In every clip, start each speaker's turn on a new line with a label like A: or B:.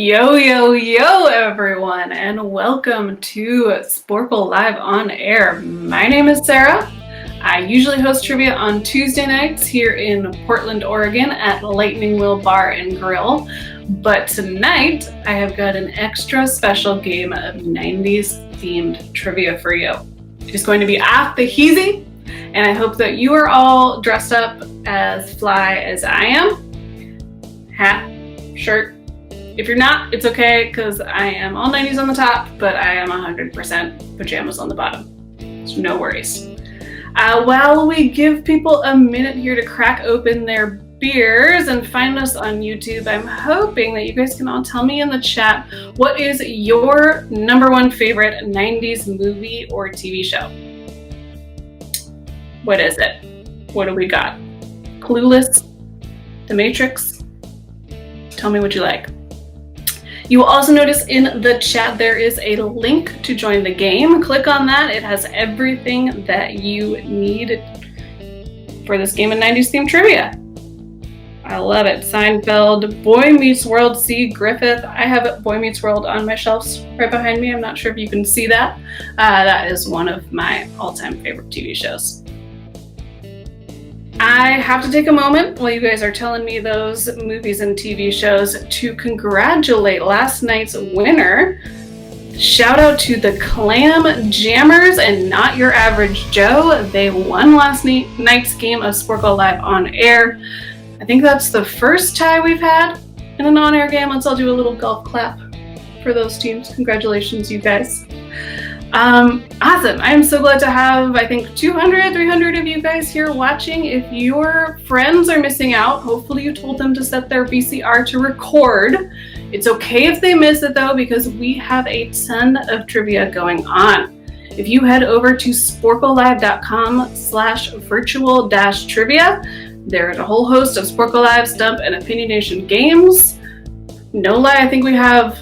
A: Yo, everyone, and welcome to Sporcle Live on Air. My name is Sarah. I usually host trivia on Tuesday nights here in Portland, Oregon at Lightning Wheel Bar and Grill. But tonight, I have got an extra special game of 90s themed trivia for you. It's going to be off the heezy, and I hope that you are all dressed up as fly as I am. Hat, shirt. If you're not, it's okay, because I am all 90s on the top, but I am 100% pajamas on the bottom. So no worries. While we give people a minute here to crack open their beers and find us on YouTube, I'm hoping that you guys can all tell me in the chat, what is your number one favorite 90s movie or TV show? What is it? What do we got? Clueless? The Matrix? Tell me what you like. You will also notice in the chat there is a link to join the game. Click on that. It has everything that you need for this game of 90s themed trivia. I love it. Seinfeld, Boy Meets World, C. Griffith. I have Boy Meets World on my shelves right behind me. I'm not sure if you can see that. That is one of my all-time favorite TV shows. I have to take a moment while you guys are telling me those movies and TV shows to congratulate last night's winner. Shout out to the Clam Jammers and Not Your Average Joe. They won last night's game of Sporcle Live on Air. I think that's the first tie we've had in an on-air game. Let's all do a little golf clap for those teams. Congratulations, you guys. Awesome. I'm so glad to have, I think, 200, 300 of you guys here watching. If your friends are missing out, hopefully you told them to set their VCR to record. It's okay if they miss it, though, because we have a ton of trivia going on. If you head over to sporclelive.com/virtual-trivia, there's a whole host of Sporcle Live, Stump, and Opinionation games. No lie, I think we have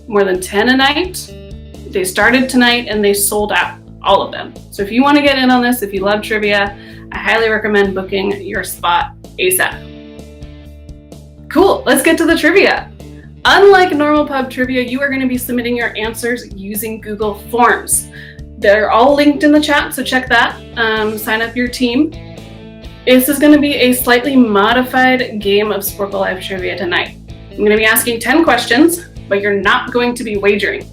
A: more than 10 a night. They started tonight and they sold out, all of them. So if you want to get in on this, if you love trivia, I highly recommend booking your spot ASAP. Cool, let's get to the trivia. Unlike normal pub trivia, you are going to be submitting your answers using Google Forms. They're all linked in the chat, so check that. Sign up your team. This is going to be a slightly modified game of Sporcle Live trivia tonight. I'm going to be asking 10 questions, but you're not going to be wagering.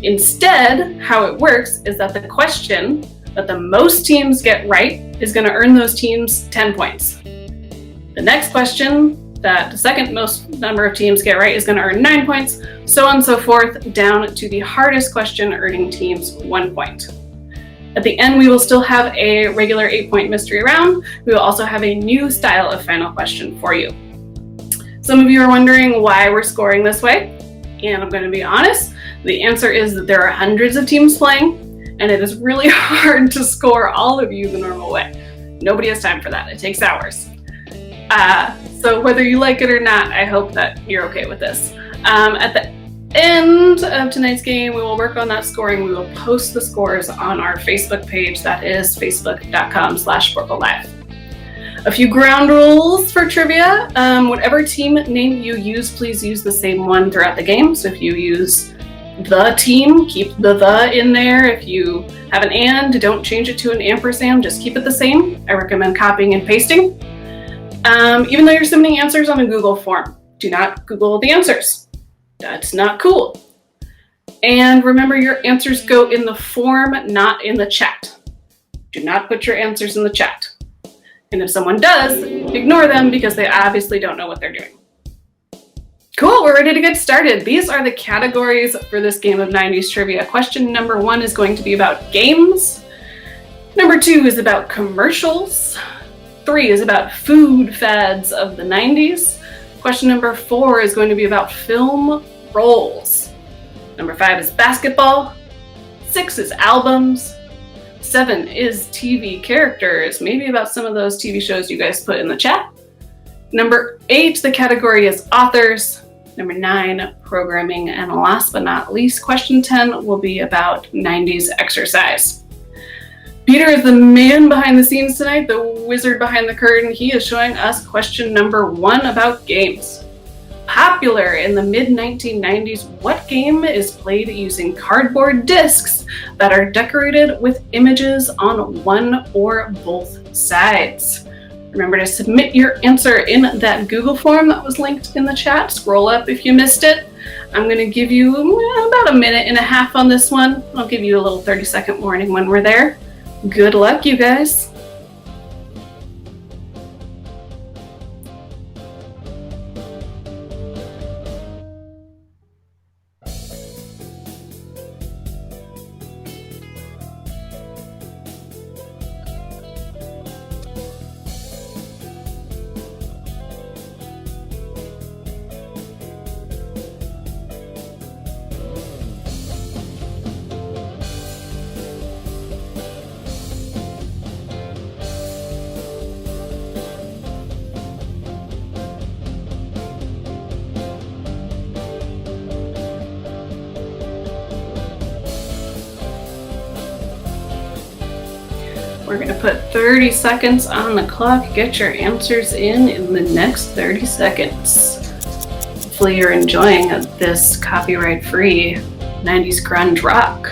A: Instead, how it works is that the question that the most teams get right is going to earn those teams 10 points. The next question that the second most number of teams get right is going to earn 9 points, so on and so forth, down to the hardest question earning teams 1 point. At the end, we will still have a regular 8-point mystery round. We will also have a new style of final question for you. Some of you are wondering why we're scoring this way, and I'm going to be honest. The answer is that there are hundreds of teams playing, and it is really hard to score all of you the normal way. Nobody has time for that. It takes hours. So whether you like it or not, I hope that you're okay with this. At the end of tonight's game, we will work on that scoring. We will post the scores on our Facebook page. That is facebook.com/SporcleLive. A few ground rules for trivia. Whatever team name you use, please use the same one throughout the game. So if you use the team, keep the in there. If you have an and, don't change it to an ampersand, just keep it the same. I recommend copying and pasting. Even though you're submitting answers on a Google form, do not Google the answers. That's not cool. And remember, your answers go in the form, not in the chat. Do not put your answers in the chat. And if someone does, ignore them because they obviously don't know what they're doing. Cool, we're ready to get started. These are the categories for this game of 90s trivia. Question number 1 is going to be about games. Number 2 is about commercials. 3 is about food fads of the 90s. Question number 4 is going to be about film roles. Number 5 is basketball. 6 is albums. 7 is TV characters, maybe about some of those TV shows you guys put in the chat. Number 8, the category is authors. Number 9, programming. And last but not least, question 10 will be about 90s exercise. Peter is the man behind the scenes tonight, the wizard behind the curtain. He is showing us question number 1 about games. Popular in the mid-1990s, what game is played using cardboard discs that are decorated with images on one or both sides? Remember to submit your answer in that Google form that was linked in the chat. Scroll up if you missed it. I'm going to give you about a minute and a half on this one. I'll give you a little 30-second warning when we're there. Good luck, you guys. We're going to put 30 seconds on the clock. Get your answers in the next 30 seconds. Hopefully you're enjoying this copyright-free 90s grunge rock.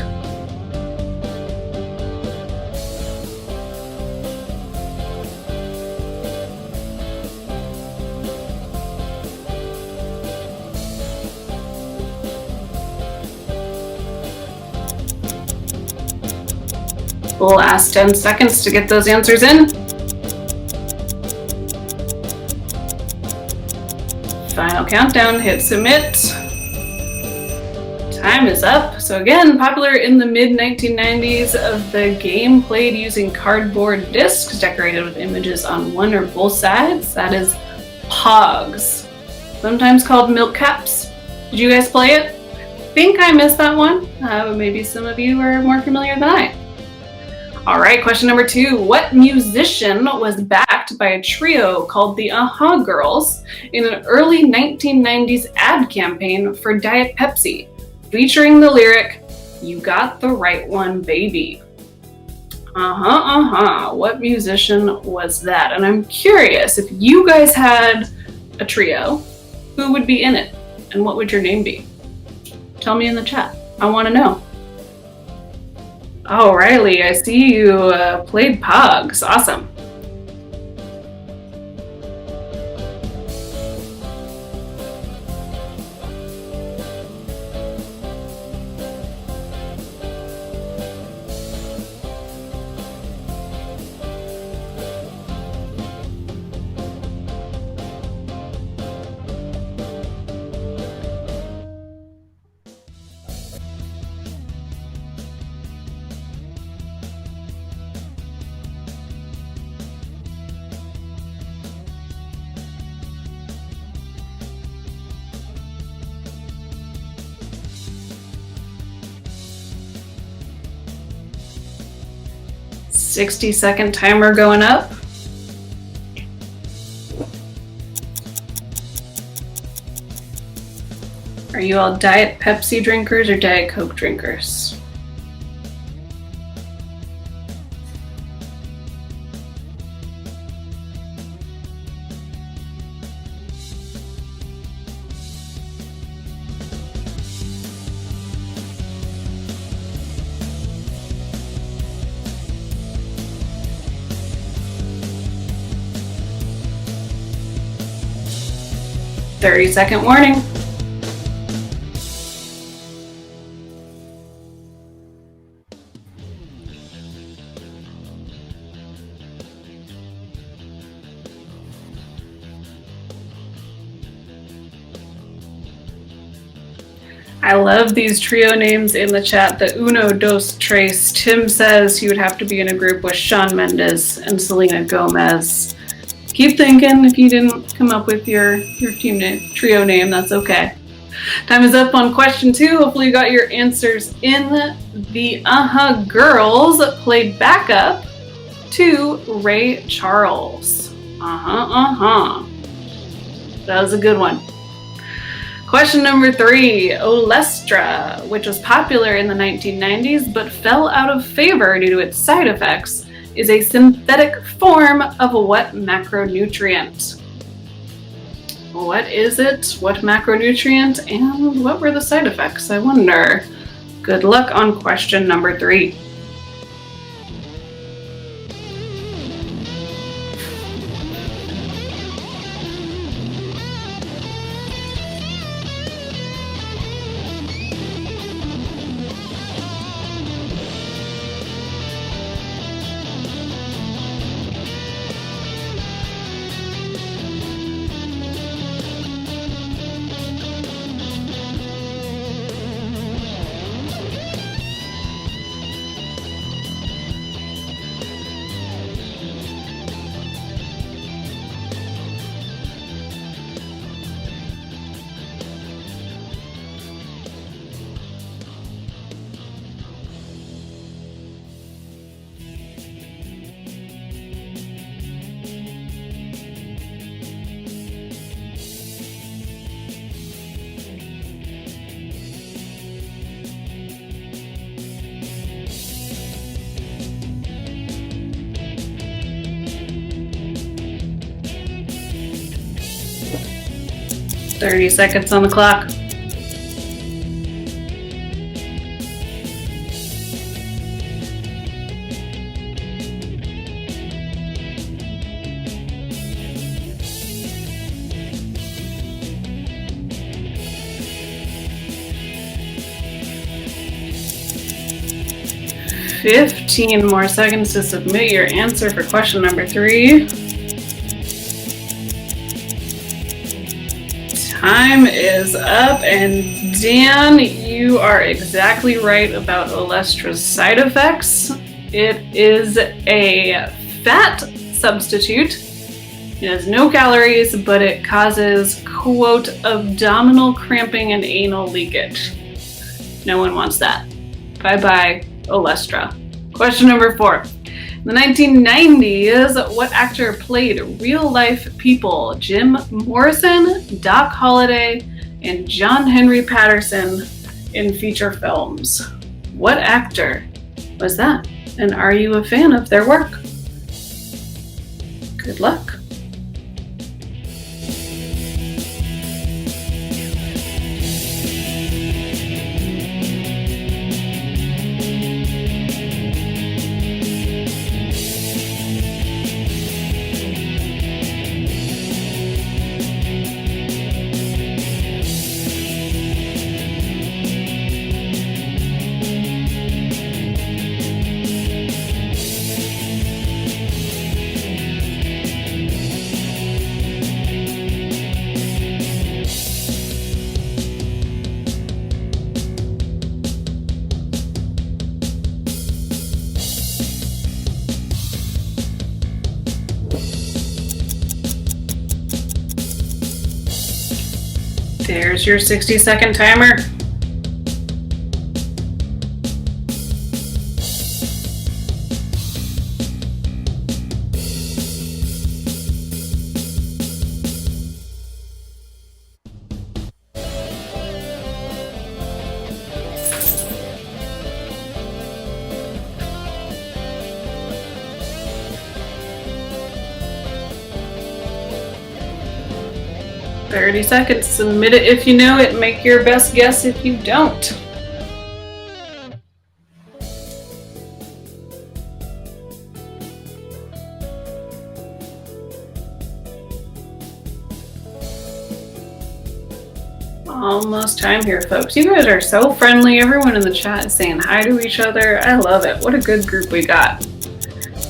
A: Last 10 seconds to get those answers in. Final countdown, hit submit. Time is up. So again, popular in the mid-1990s, of the game played using cardboard discs decorated with images on one or both sides. That is Pogs, sometimes called milk caps. Did you guys play it? I think I missed that one. Maybe some of you are more familiar than I. All right, question number 2. What musician was backed by a trio called the Girls in an early 1990s ad campaign for Diet Pepsi, featuring the lyric, "You got the right one, baby"? What musician was that? And I'm curious, if you guys had a trio, who would be in it? And what would your name be? Tell me in the chat. I want to know. Oh, Riley, I see you played Pogs. Awesome. "60-second timer going up. Are you all Diet Pepsi drinkers or Diet Coke drinkers? "30-second warning. I love these trio names in the chat. The Uno Dos Tres. Tim says he would have to be in a group with Shawn Mendes and Selena Gomez. Keep thinking. If you didn't come up with your team name, trio name, that's okay. Time is up on question 2. Hopefully you got your answers in. The Girls played backup to Ray Charles. That was a good one. Question number 3. Olestra, which was popular in the 1990s but fell out of favor due to its side effects, is a synthetic form of what macronutrient? What is it? What macronutrient? And what were the side effects? I wonder. Good luck on question number 3. "30 seconds on the clock." "15 more seconds to submit your answer for question number 3. Time is up, and Dan, you are exactly right about Olestra's side effects. It is a fat substitute. It has no calories, but it causes, quote, abdominal cramping and anal leakage. No one wants that. Bye-bye, Olestra. Question number 4. In the 1990s, what actor played real-life people Jim Morrison, Doc Holliday, and John Henry Patterson in feature films? What actor was that? And are you a fan of their work? Good luck. There's your 60-second timer. "30 seconds. Submit it if you know it. Make your best guess if you don't." Almost time here, folks. You guys are so friendly. Everyone in the chat is saying hi to each other. I love it. What a good group we got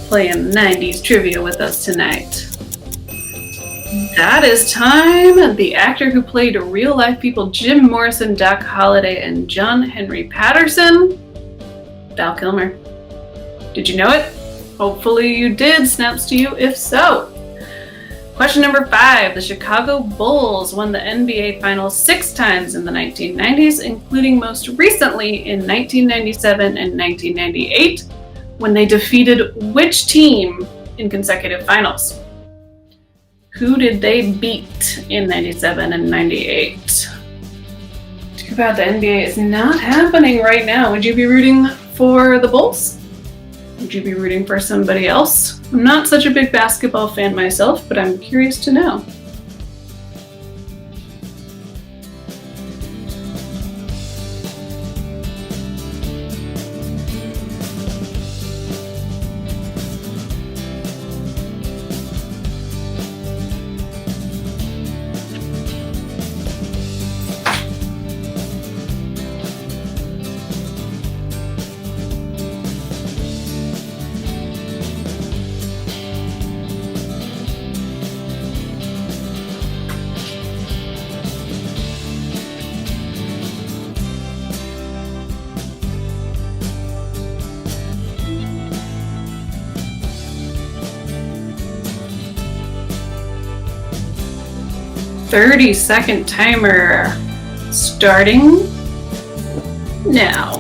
A: playing 90s trivia with us tonight. That is time. The actor who played real-life people Jim Morrison, Doc Holliday, and John Henry Patterson, Val Kilmer. Did you know it? Hopefully you did. Snaps to you if so. Question number 5. The Chicago Bulls won the NBA Finals 6 times in the 1990s, including most recently in 1997 and 1998, when they defeated which team in consecutive finals? Who did they beat in 97 and 98? Too bad the NBA is not happening right now. Would you be rooting for the Bulls? Would you be rooting for somebody else? I'm not such a big basketball fan myself, but I'm curious to know. 30-second timer starting now.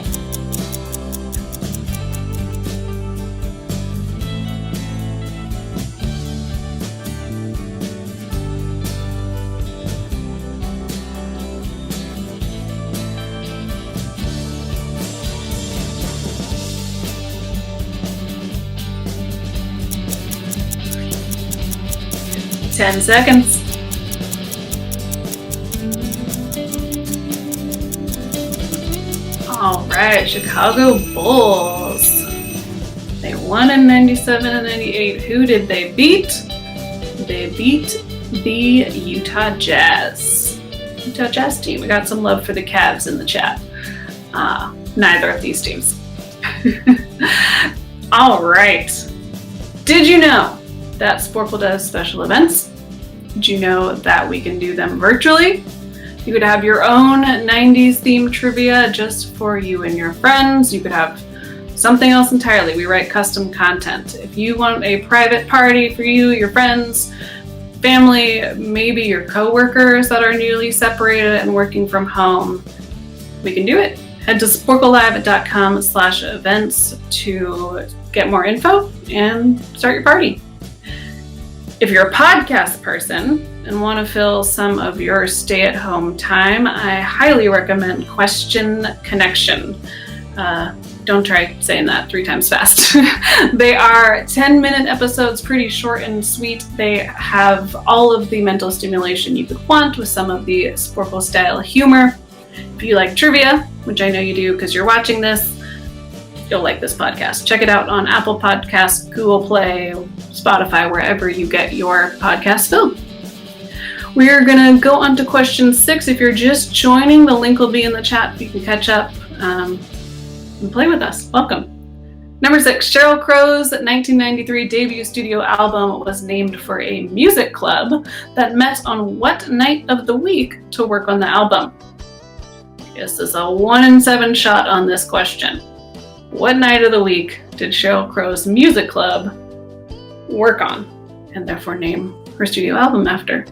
A: Ten seconds. All right, Chicago Bulls. They won in 97 and 98. Who did they beat? They beat the Utah Jazz. Utah Jazz team. We got some love for the Cavs in the chat. Neither of these teams. All right. Did you know that Sporcle does special events? Did you know that we can do them virtually? You could have your own 90s themed trivia just for you and your friends. You could have something else entirely. We write custom content. If you want a private party for you, your friends, family, maybe your coworkers that are newly separated and working from home, we can do it. Head to sporclelive.com/events to get more info and start your party. If you're a podcast person and want to fill some of your stay-at-home time, I highly recommend Question Connection. Don't try saying that 3 times fast. They are 10-minute episodes, pretty short and sweet. They have all of the mental stimulation you could want with some of the Sporcle-style humor. If you like trivia, which I know you do because you're watching this, you'll like this podcast. Check it out on Apple Podcasts, Google Play, Spotify, wherever you get your podcast filled. We're going to go on to question 6. If you're just joining, the link will be in the chat. You can catch up and play with us. Welcome. Number 6, Sheryl Crow's 1993 debut studio album was named for a music club that met on what night of the week to work on the album? This is a 1 in 7 shot on this question. What night of the week did Sheryl Crow's music club work on, and therefore name her studio album after?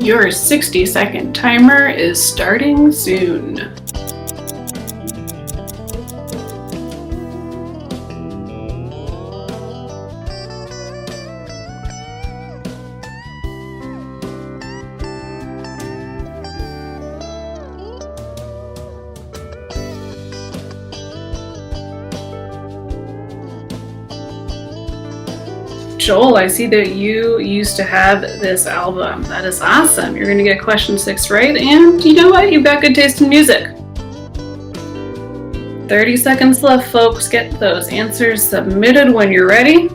A: Your 60-second timer is starting soon. Joel, I see that you used to have this album. That is awesome. You're going to get question 6 right, and you know what? You've got good taste in music. 30 seconds left, folks. Get those answers submitted when you're ready.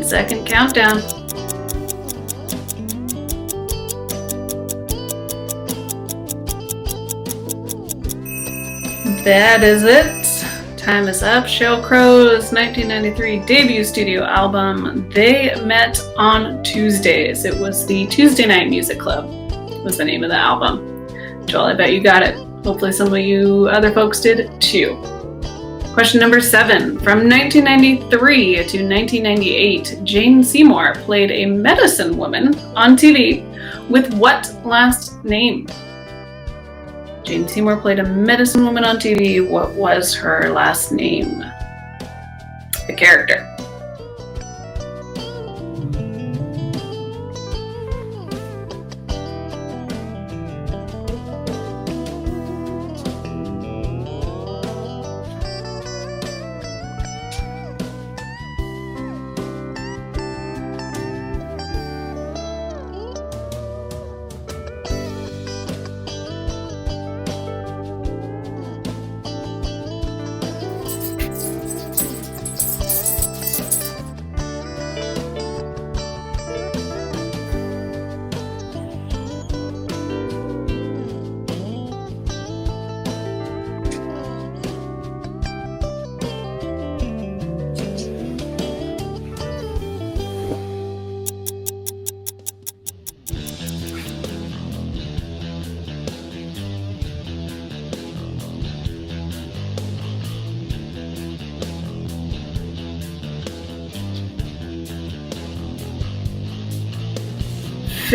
A: Second countdown. That is it. Time is up. Sheryl Crow's 1993 debut studio album, They Met on Tuesdays. It was the Tuesday Night Music Club was the name of the album. Joel, I bet you got it. Hopefully some of you other folks did too. Question number 7. From 1993 to 1998, Jane Seymour played a medicine woman on TV with what last name? Jane Seymour played a medicine woman on TV. What was her last name? The character.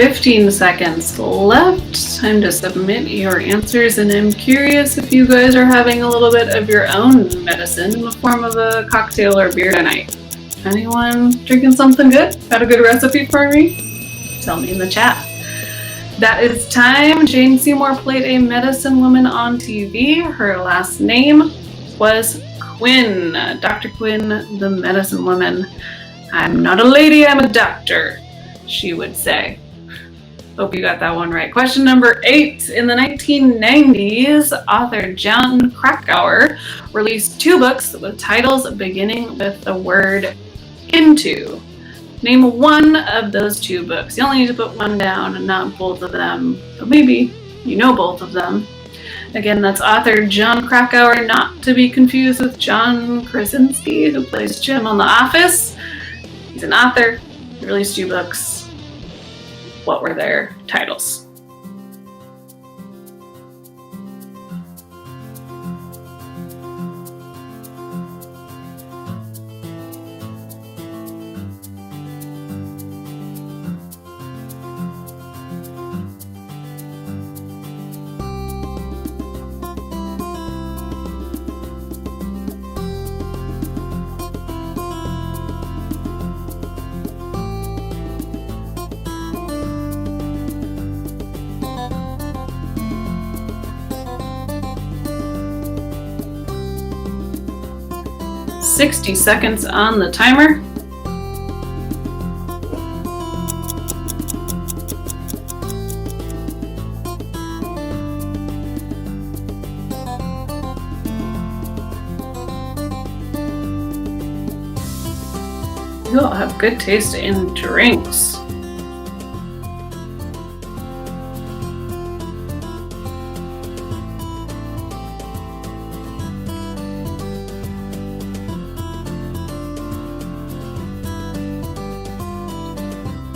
A: 15 seconds left. Time to submit your answers, and I'm curious if you guys are having a little bit of your own medicine in the form of a cocktail or beer tonight. Anyone drinking something good? Got a good recipe for me? Tell me in the chat. That is time. Jane Seymour played a medicine woman on TV. Her last name was Quinn. Dr. Quinn, the medicine woman. I'm not a lady, I'm a doctor, she would say. Hope you got that one right. Question number 8. In the 1990s, author Jon Krakauer released 2 books with titles beginning with the word into. Name one of those 2 books. You only need to put one down and not both of them. So maybe you know both of them. Again, that's author Jon Krakauer, not to be confused with John Krasinski, who plays Jim on The Office. He's an author. He released 2 books. What were their titles? $60 seconds on the timer. You all have good taste in drinks.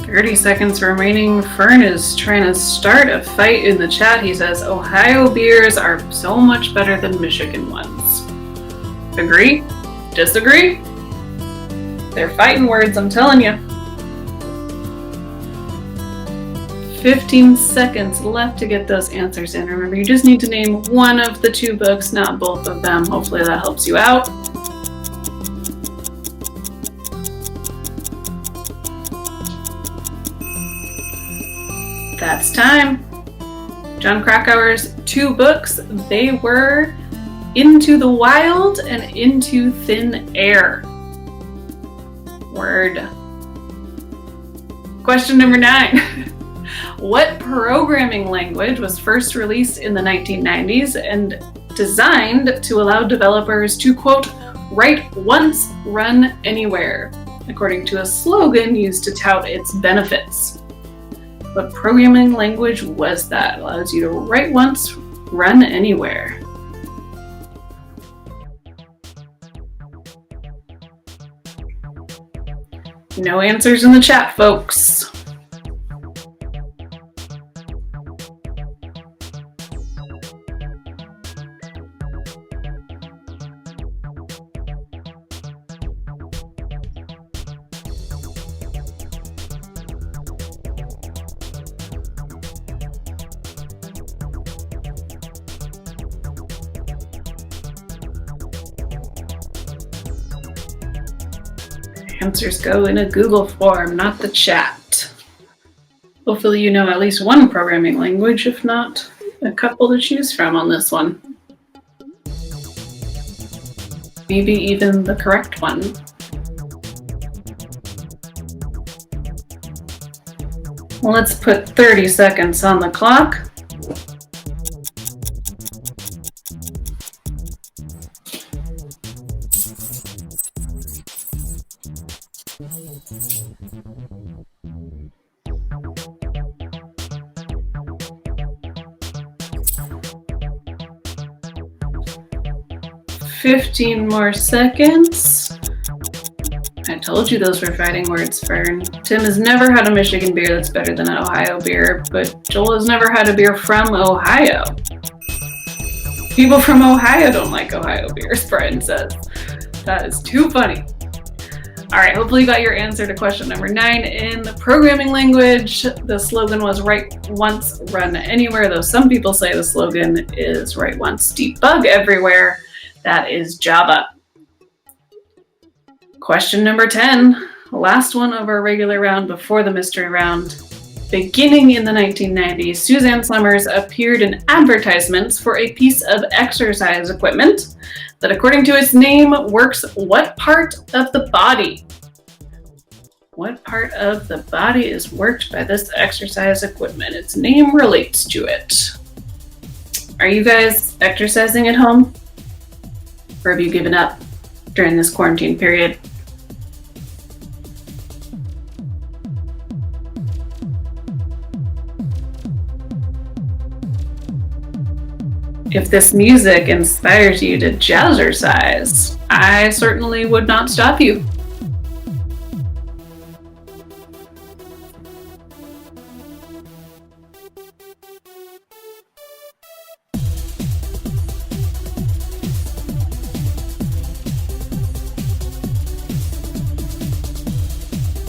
A: $30 seconds remaining. Fern is trying to start a fight in the chat. He says, Ohio beers are so much better than Michigan ones. Agree? Disagree? They're fighting words, I'm telling you. 15 seconds left to get those answers in. Remember, you just need to name one of the 2 books, not both of them. Hopefully that helps you out. That's time. Jon Krakauer's 2 books, they were Into the Wild and Into Thin Air. Word. Question number 9. What programming language was first released in the 1990s and designed to allow developers to, quote, write once, run anywhere, according to a slogan used to tout its benefits? What programming language was that? Allows you to write once, run anywhere. No answers in the chat, folks. Answers go in a Google form, not the chat. Hopefully you know at least one programming language, if not a couple to choose from on this one. Maybe even the correct one. Well, let's put 30 seconds on the clock. $15 more seconds. I told you those were fighting words, Fern. Tim has never had a Michigan beer that's better than an Ohio beer, but Joel has never had a beer from Ohio. People from Ohio don't like Ohio beers, Brian says. That is too funny. All right, hopefully you got your answer to question number 9 in the programming language. The slogan was write once, run anywhere, though some people say the slogan is write once, debug everywhere. That is Java. Question number 10, last one of our regular round before the mystery round. Beginning in the 1990s, Suzanne Summers appeared in advertisements for a piece of exercise equipment that, according to its name, works what part of the body? What part of the body is worked by this exercise equipment? Its name relates to it. Are you guys exercising at home? Or have you given up during this quarantine period? If this music inspires you to jazzercise, I certainly would not stop you.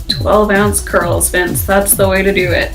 A: "12-ounce curls, Vince. That's the way to do it."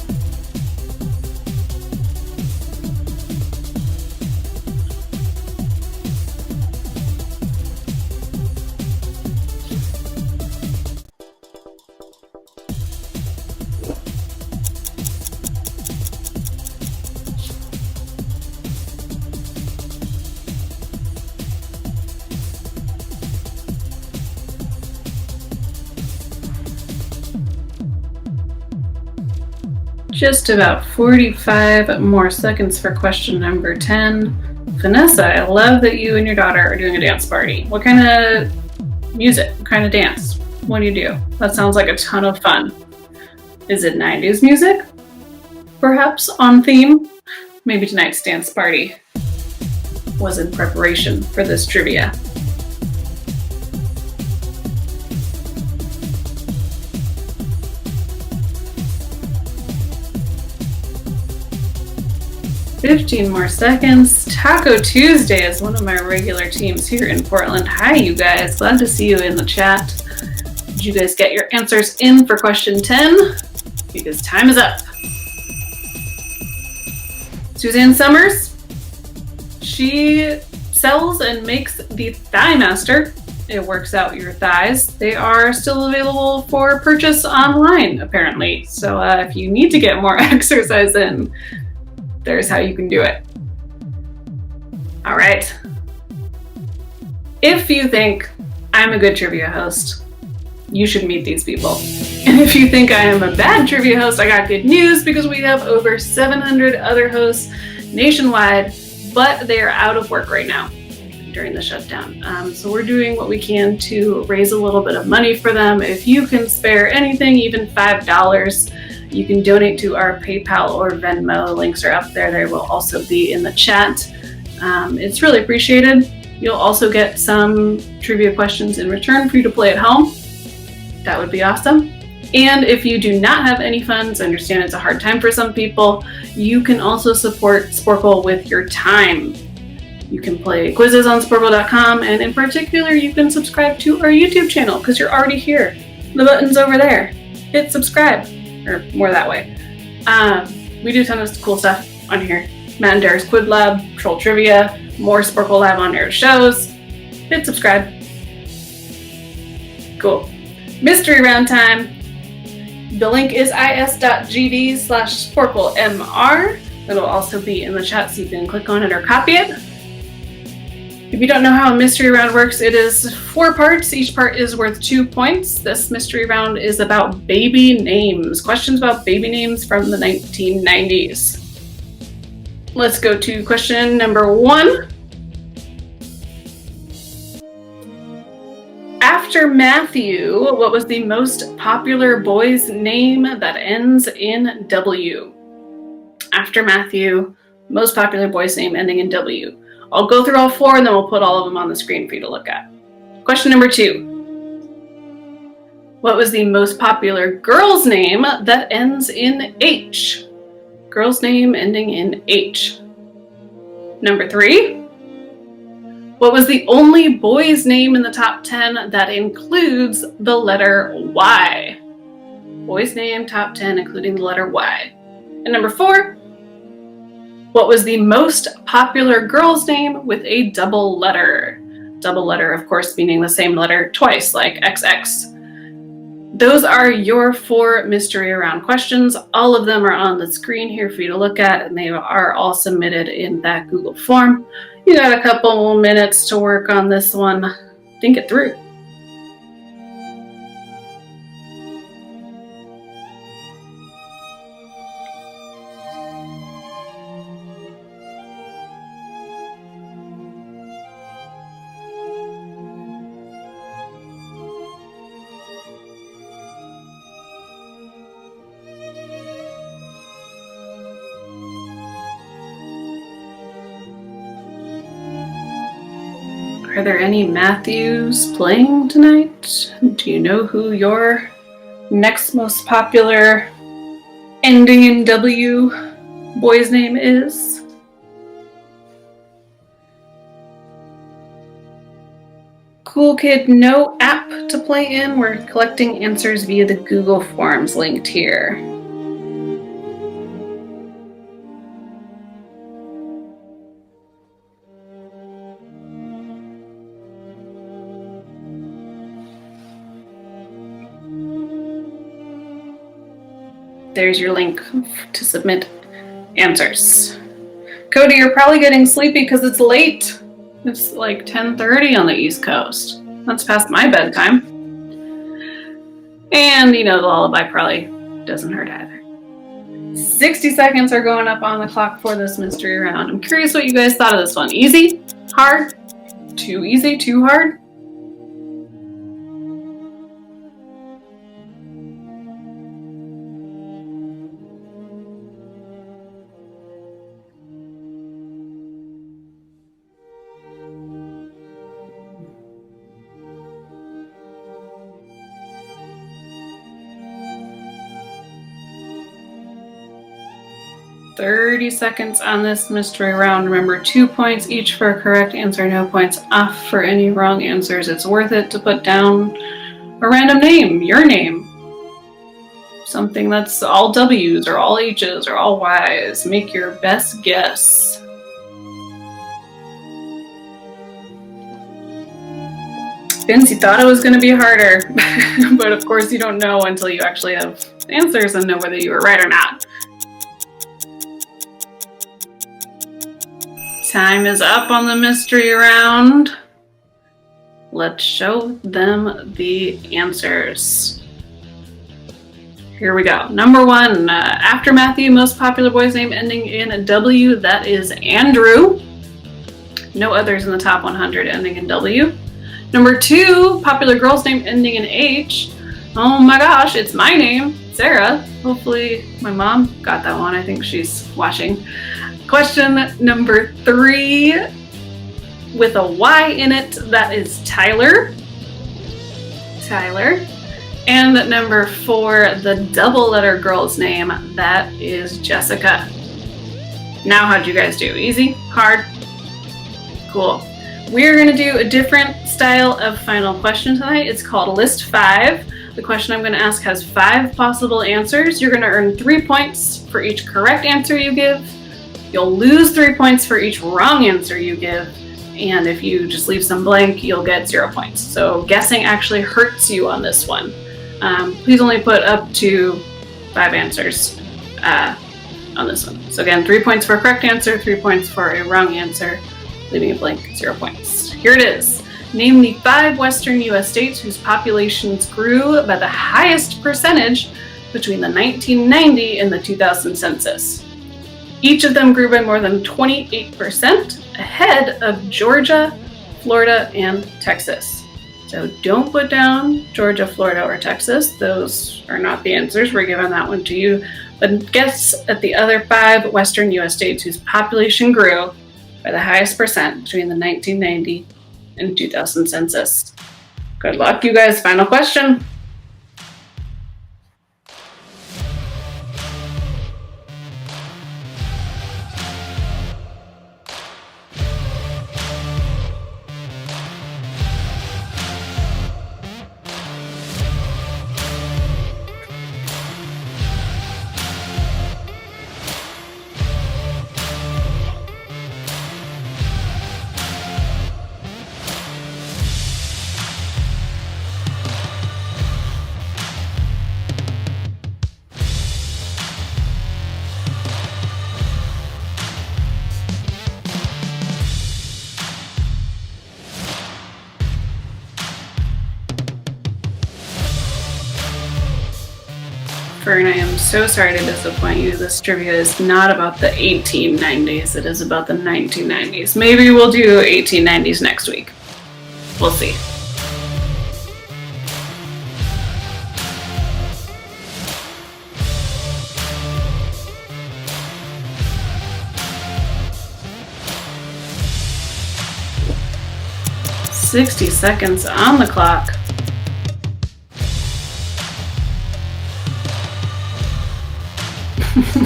A: Just about 45 more seconds for question number 10. Vanessa, I love that you and your daughter are doing a dance party. What kind of music? What kind of dance? What do you do? That sounds like a ton of fun. Is it 90s music? Perhaps on theme? Maybe tonight's dance party was in preparation for this trivia. "15 more seconds. Taco Tuesday is one of my regular teams here in Portland. Hi, you guys. Glad to see you in the chat. Did you guys get your answers in for question 10? Because time is up. Suzanne Summers. She sells and makes the Thigh Master. It works out your thighs. They are still available for purchase online, apparently. So if you need to get more exercise in, there's how you can do it. All right. If you think I'm a good trivia host, you should meet these people. And if you think I am a bad trivia host, I got good news, because we have over 700 other hosts nationwide, but they are out of work right now during the shutdown. So we're doing what we can to raise a little bit of money for them. If you can spare anything, even $5, you can donate to our PayPal or Venmo. Links are up there. They will also be in the chat. It's really appreciated. You'll also get some trivia questions in return for you to play at home. That would be awesome. And if you do not have any funds, I understand it's a hard time for some people, you can also support Sporcle with your time. You can play quizzes on Sporcle.com, and in particular, you can subscribe to our YouTube channel because you're already here. The button's over there. Hit subscribe. Or more that way. We do a ton of cool stuff on here. Matt and Dara's Quiz Lab, Troll Trivia, more Sporcle Live on air shows. Hit subscribe. Cool. Mystery round time. The link is is.gd/SporcleMR. It'll also be in the chat so you can click on it or copy it. If you don't know how a mystery round works, it is 4 parts. Each part is worth 2 points. This mystery round is about baby names. Questions about baby names from the 1990s. Let's go to question number 1. After Matthew, what was the most popular boy's name that ends in W? After Matthew, most popular boy's name ending in W. I'll go through all 4 and then we'll put all of them on the screen for you to look at. Question number 2. What was the most popular girl's name that ends in H? Girl's name ending in H. Number 3. What was the only boy's name in the top 10 that includes the letter Y? Boy's name, top 10, including the letter Y. And number 4, what was the most popular girl's name with a double letter? Double letter, of course, meaning the same letter twice, like XX. Those are your 4 mystery around questions. All of them are on the screen here for you to look at, and they are all submitted in that Google form. You got a couple minutes to work on this one. Think it through. Are there any Matthews playing tonight? Do you know who your next most popular ending in W boy's name is? Cool kid, no app to play in. We're collecting answers via the Google Forms linked here. There's your link to submit answers. Cody, you're probably getting sleepy because it's late. It's like 10:30 on the East Coast. That's past my bedtime. And you know, the lullaby probably doesn't hurt either. 60 seconds are going up on the clock for this mystery round. I'm curious what you guys thought of this one. Easy? Hard? Too easy? Too hard? 30 seconds on this mystery round. Remember, 2 points each for a correct answer, no points off for any wrong answers. It's worth it to put down a random name, your name. Something that's all W's or all H's or all Y's. Make your best guess. Vince, you thought it was going to be harder, but of course you don't know until you actually have answers and know whether you were right or not. Time is up on the mystery round. Let's show them the answers. Here we go. Number 1, after Matthew, most popular boy's name ending in a W, that is Andrew. No others in the top 100 ending in W. Number 2, popular girl's name ending in H. Oh my gosh, it's my name, Sarah. Hopefully my mom got that one. I think she's watching. Question number 3, with a Y in it, that is Tyler. Tyler. And number 4, the double letter girl's name, that is Jessica. Now, how'd you guys do? Easy? Hard? Cool. We're going to do a different style of final question tonight. It's called List 5. The question I'm going to ask has 5 possible answers. You're going to earn 3 points for each correct answer you give. You'll lose 3 points for each wrong answer you give. And if you just leave some blank, you'll get 0 points. So guessing actually hurts you on this one. Please only put up to 5 answers on this one. So again, 3 points for a correct answer, 3 points for a wrong answer, leaving a blank, 0 points. Here it is. Name the 5 Western U.S. states whose populations grew by the highest percentage between the 1990 and the 2000 census. Each of them grew by more than 28%, ahead of Georgia, Florida, and Texas. So don't put down Georgia, Florida, or Texas. Those are not the answers. We're giving that one to you. But guess at the other 5 Western U.S. states whose population grew by the highest percent between the 1990 and 2000 census. Good luck, you guys. Final question. Fern, I am so sorry to disappoint you. This trivia is not about the 1890s. It is about the 1990s. Maybe we'll do 1890s next week. We'll see. "60 seconds on the clock."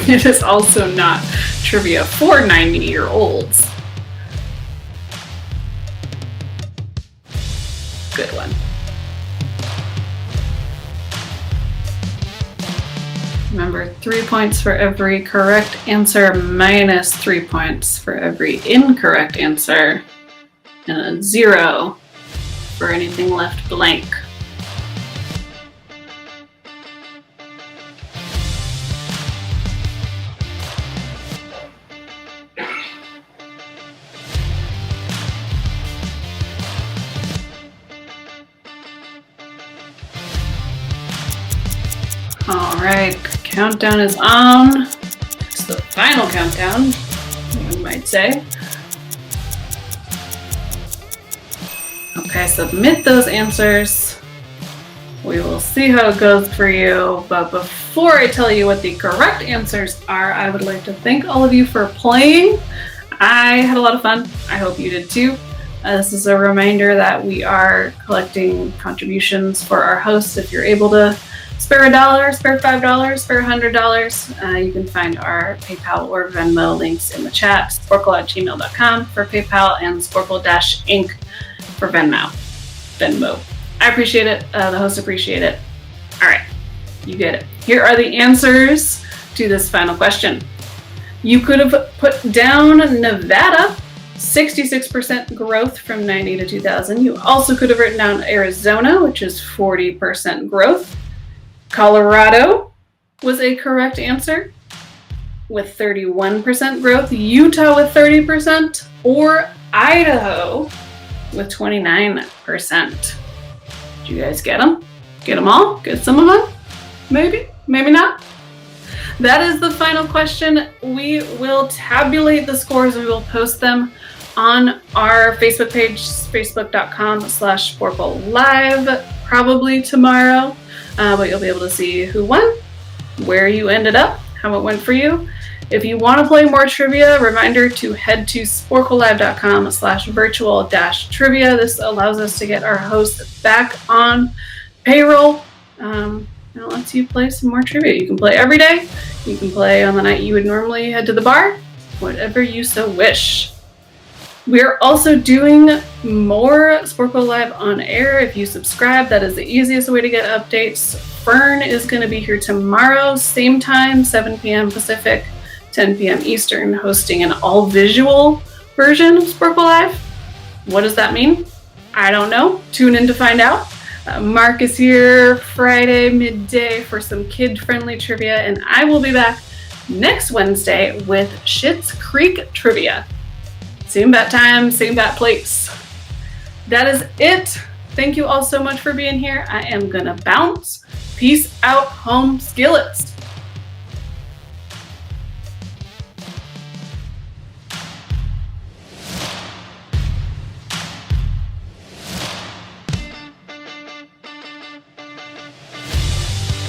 A: It is also not trivia for 90-year-olds. Good one. Remember, 3 points for every correct answer, minus 3 points for every incorrect answer, and a 0 for anything left blank. All right, countdown is on. It's the final countdown, one might say. Okay, submit those answers. We will see how it goes for you. But before I tell you what the correct answers are, I would like to thank all of you for playing. I had a lot of fun. I hope you did too. This is a reminder that we are collecting contributions for our hosts. If you're able to spare $1, spare $5, spare $100, you can find our PayPal or Venmo links in the chat. Sporcle@gmail.com for PayPal and Sporcle-Inc. for Venmo. I appreciate it. The hosts appreciate it. All right, you get it. Here are the answers to this final question. You could have put down Nevada, 66% growth from 90 to 2000. You also could have written down Arizona, which is 40% growth. Colorado was a correct answer with 31% growth. Utah with 30%, or Idaho with 29%. Did you guys get them? Get them all? Get some of them? Maybe? Maybe not? That is the final question. We will tabulate the scores. We will post them on our Facebook page, facebook.com/Sporcle Live, probably tomorrow. But you'll be able to see who won, where you ended up, how it went for you. If you want to play more trivia, reminder to head to sporclelive.com/virtual-trivia. This allows us to get our hosts back on payroll. It lets you play some more trivia. You can play every day. You can play on the night you would normally head to the bar, whatever you so wish. We're also doing more Sporcle Live on air. If you subscribe, that is the easiest way to get updates. Fern is going to be here tomorrow, same time, 7 p.m. Pacific, 10 p.m. Eastern, hosting an all-visual version of Sporcle Live. What does that mean? I don't know. Tune in to find out. Mark is here Friday midday for some kid-friendly trivia, and I will be back next Wednesday with Schitt's Creek trivia. Same bat time, same bat place. That is it. Thank you all so much for being here. I am gonna bounce. Peace out, home skillets.